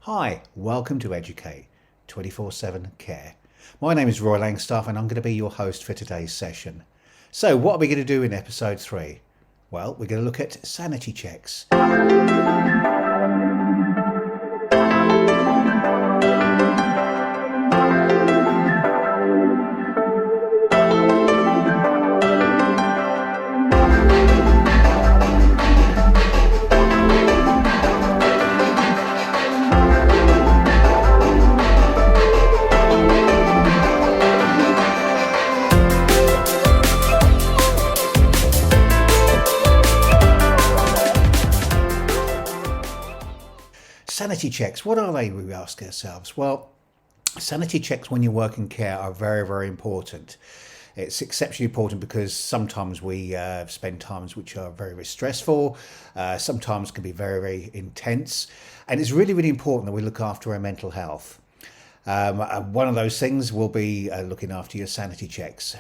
Hi, welcome to Educate 24/7 Care. My name is Roy Langstaff and I'm going to be your host for today's session. So, what are we going to do in episode 3? Well, we're going to look at sanity checks. Sanity checks, what are they, we ask ourselves? Well, sanity checks when you work in care are very, very important. It's exceptionally important because sometimes we spend times which are very, very stressful, sometimes can be very, very intense, and it's really, really important that we look after our mental health. One of those things will be looking after your sanity checks.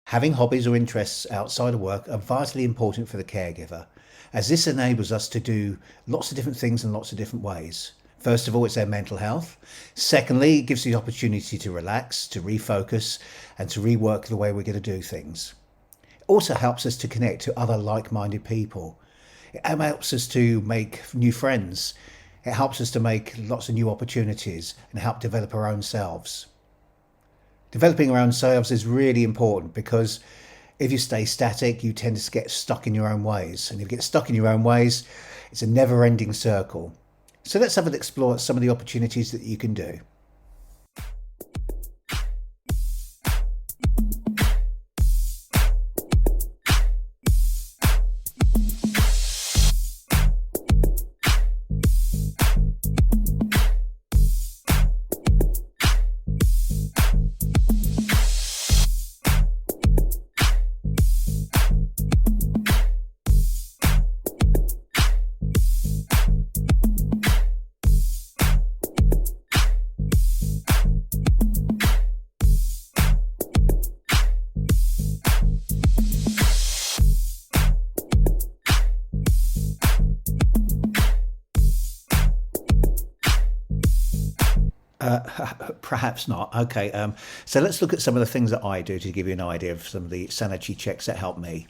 Having hobbies or interests outside of work are vitally important for the caregiver, as this enables us to do lots of different things in lots of different ways. First of all, it's their mental health. Secondly, it gives the opportunity to relax, to refocus, and to rework the way we're going to do things. It also helps us to connect to other like-minded people. It helps us to make new friends. It helps us to make lots of new opportunities and help develop our own selves. Developing our own selves is really important because if you stay static, you tend to get stuck in your own ways. And if you get stuck in your own ways, it's a never-ending circle. So let's have an explore at some of the opportunities that you can do. Perhaps not. Okay, so let's look at some of the things that I do to give you an idea of some of the sanity checks that help me.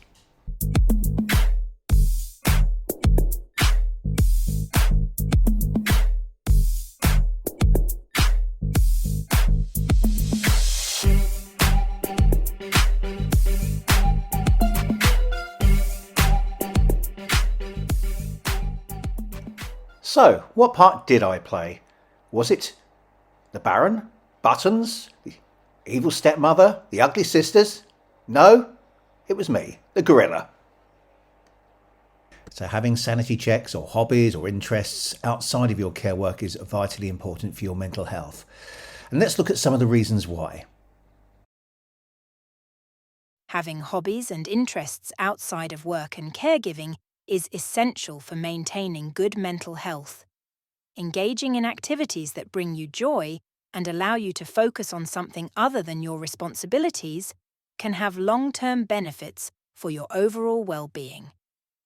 So, what part did I play? Was it the Baron? Buttons? The evil stepmother? The ugly sisters? No, it was me, the gorilla. So having sanity checks or hobbies or interests outside of your care work is vitally important for your mental health. And let's look at some of the reasons why. Having hobbies and interests outside of work and caregiving is essential for maintaining good mental health. Engaging in activities that bring you joy and allow you to focus on something other than your responsibilities can have long-term benefits for your overall well-being.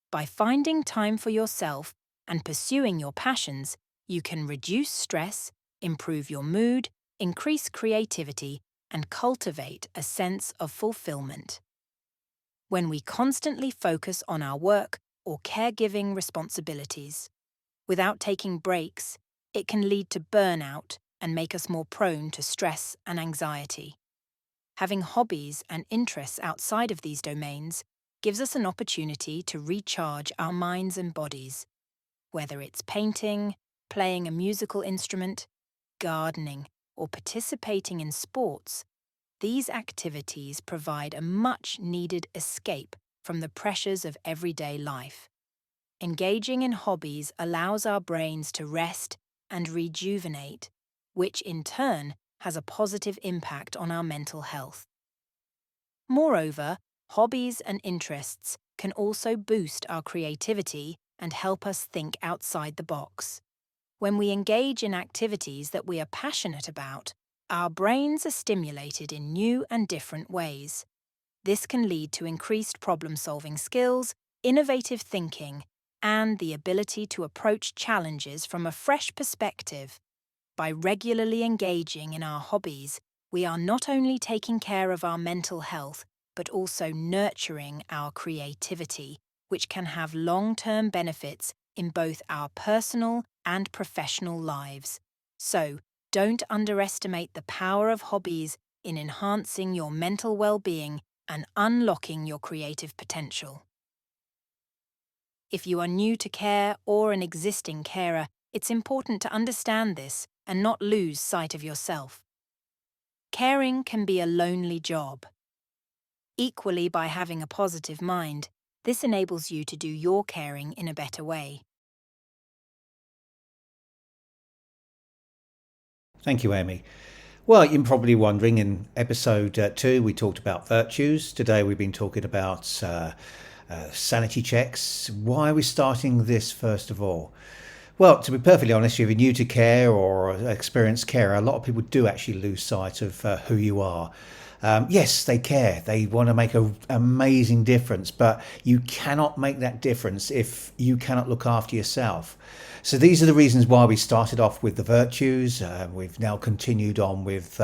By finding time for yourself and pursuing your passions, you can reduce stress, improve your mood, increase creativity, and cultivate a sense of fulfillment. When we constantly focus on our work or caregiving responsibilities, without taking breaks, it can lead to burnout and make us more prone to stress and anxiety. Having hobbies and interests outside of these domains gives us an opportunity to recharge our minds and bodies. Whether it's painting, playing a musical instrument, gardening, or participating in sports, these activities provide a much-needed escape from the pressures of everyday life. Engaging in hobbies allows our brains to rest and rejuvenate, which in turn has a positive impact on our mental health. Moreover, hobbies and interests can also boost our creativity and help us think outside the box. When we engage in activities that we are passionate about, our brains are stimulated in new and different ways. This can lead to increased problem-solving skills, innovative thinking, and the ability to approach challenges from a fresh perspective. By regularly engaging in our hobbies, we are not only taking care of our mental health, but also nurturing our creativity, which can have long-term benefits in both our personal and professional lives. So, don't underestimate the power of hobbies in enhancing your mental well-being and unlocking your creative potential. If you are new to care or an existing carer, it's important to understand this and not lose sight of yourself. Caring can be a lonely job. Equally, by having a positive mind, this enables you to do your caring in a better way. Thank you, Amy. Well, you're probably wondering, in episode 2, we talked about virtues. Today, we've been talking about sanity checks. Why are we starting this first of all? Well, to be perfectly honest, if you're new to care or experienced carer, a lot of people do actually lose sight of who you are. Yes, they care. They want to make an amazing difference, but you cannot make that difference if you cannot look after yourself. So these are the reasons why we started off with the virtues. We've now continued on with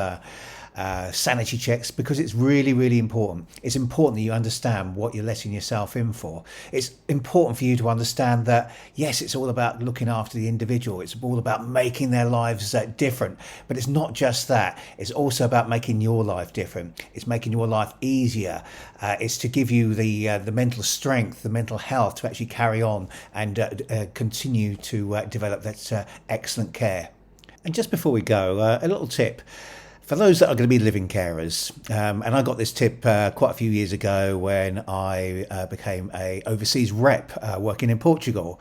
sanity checks, because it's really, really important. It's important that you understand what you're letting yourself in for. It's important for you to understand that, yes, it's all about looking after the individual. It's all about making their lives different. But it's not just that. It's also about making your life different. It's making your life easier. It's to give you the mental strength, the mental health to actually carry on and continue to develop that excellent care. And just before we go, a little tip. For those that are going to be living carers, and I got this tip quite a few years ago when I became a overseas rep working in Portugal.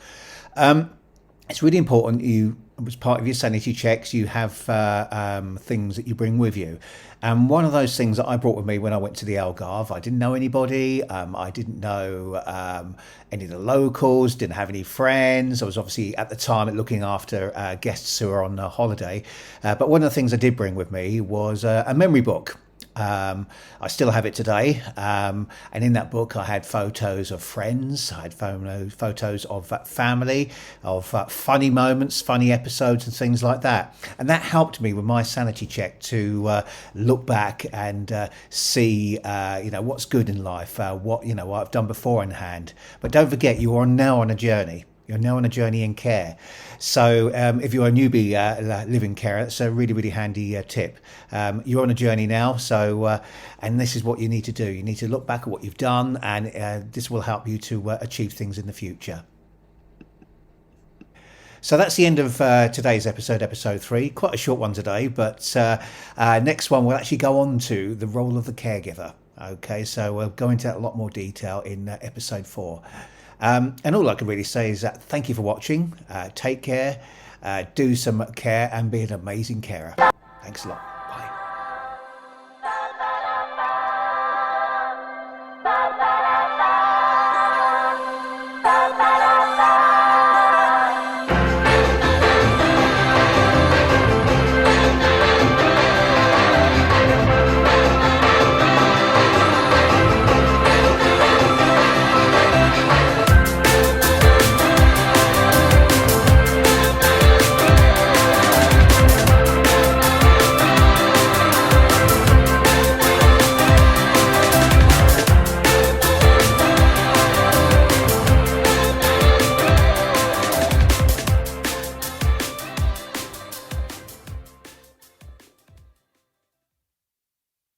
It's really important you, as part of your sanity checks, you have things that you bring with you. And one of those things that I brought with me when I went to the Algarve, I didn't know anybody. I didn't know any of the locals, didn't have any friends. I was obviously at the time looking after guests who were on holiday. But one of the things I did bring with me was a memory book. I still have it today, and in that book I had photos of friends, I had photos of family, of funny moments, funny episodes and things like that. And that helped me with my sanity check to look back and see what's good in life, what I've done before in hand. But don't forget, you are now on a journey. You're now on a journey in care. So if you're a newbie living care, it's a really, really handy tip. You're on a journey now, so and this is what you need to do. You need to look back at what you've done, and this will help you to achieve things in the future. So that's the end of today's episode 3. Quite a short one today, but next one we'll actually go on to the role of the caregiver. Okay, so we'll go into a lot more detail in episode 4. And all I can really say is that thank you for watching. Take care, do some care, and be an amazing carer. Thanks a lot.